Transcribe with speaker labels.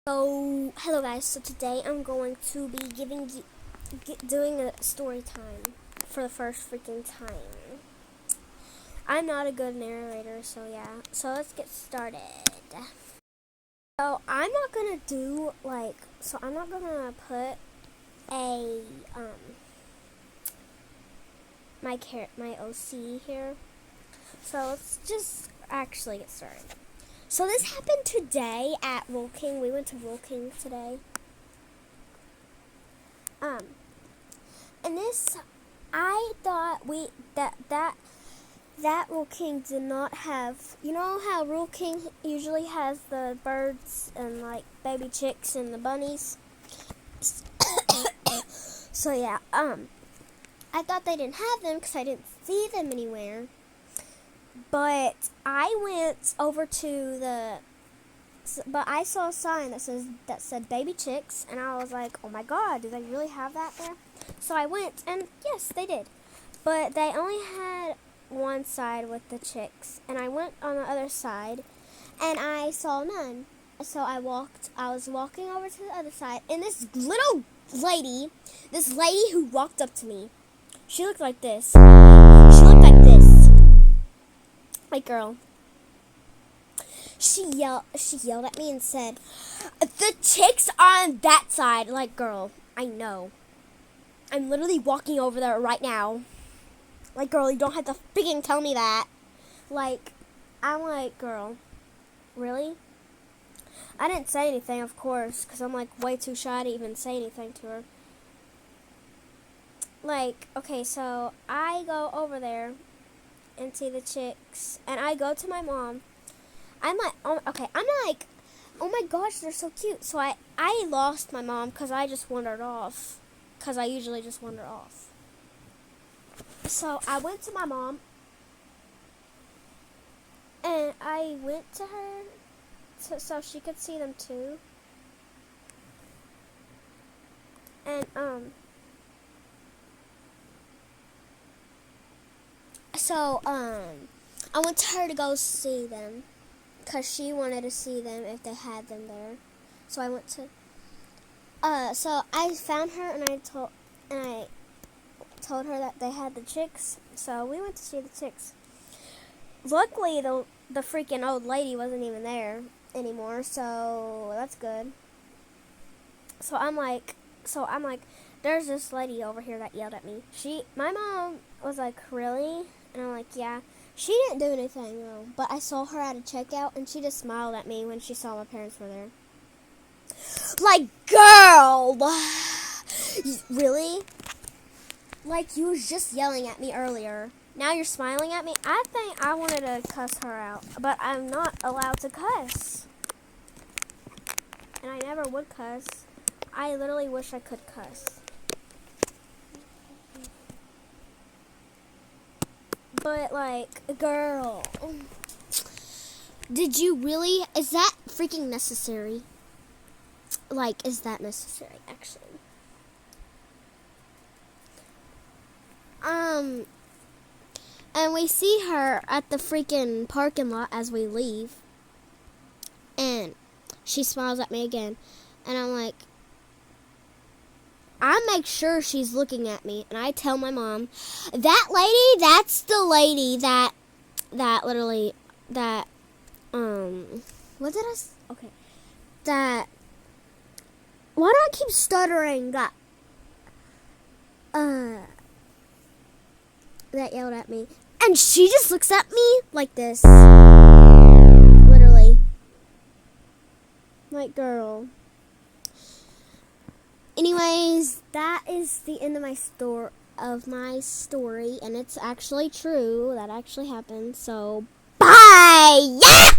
Speaker 1: So, hello guys. So today I'm going to be doing a story time for the first freaking time. I'm not a good narrator, so yeah. So let's get started. So I'm not gonna do I'm not gonna put a my OC here. So let's just actually get started. So this happened today at Rolking. We went to Rolking today. And this, I thought that Rule King did not have. You know how Rule King usually has the birds and like baby chicks and the bunnies. So yeah, I thought they didn't have them because I didn't see them anywhere. But I went over to but I saw a sign that said baby chicks, and I was like, oh my god, do they really have that there? So I went, and yes, they did. But they only had one side with the chicks, and I went on the other side, and I saw none. So I was walking over to the other side, and this lady who walked up to me, she looked like this. She looked like this. Like, girl. She yelled at me and said, "The chicks are on that side." Like, girl, I know. I'm literally walking over there right now. Like, girl, you don't have to freaking tell me that. Like, I'm like, girl, really? I didn't say anything, of course, because I'm like way too shy to even say anything to her. Like, okay, so I go over there and see the chicks, and I go to my mom. I'm like, oh my gosh, they're so cute. So I lost my mom because I just wandered off. Because I usually just wander off. So I went to my mom. And I went to her so she could see them too. And, I went to her to go see them. Because she wanted to see them if they had them there. So I went to... So I found her and I told her that they had the chicks. So we went to see the chicks. Luckily, the freaking old lady wasn't even there anymore. So that's good. So I'm like, there's this lady over here that yelled at me. My mom was like, really? And I'm like, yeah. She didn't do anything, though, but I saw her at a checkout, and she just smiled at me when she saw my parents were there. Like, girl! Really? Like, you was just yelling at me earlier. Now you're smiling at me? I think I wanted to cuss her out, but I'm not allowed to cuss. And I never would cuss. I literally wish I could cuss. But, like, girl, did you really, is that freaking necessary? Like, is that necessary, actually? And we see her at the freaking parking lot as we leave. And she smiles at me again. And I'm like, I make sure she's looking at me, and I tell my mom, that lady, that's the lady that literally, what did I, okay, why do I keep stuttering, that yelled at me, and she just looks at me like this, literally, like, girl. Anyways, that is the end of my story, and it's actually true. That actually happened. So, bye! Yeah!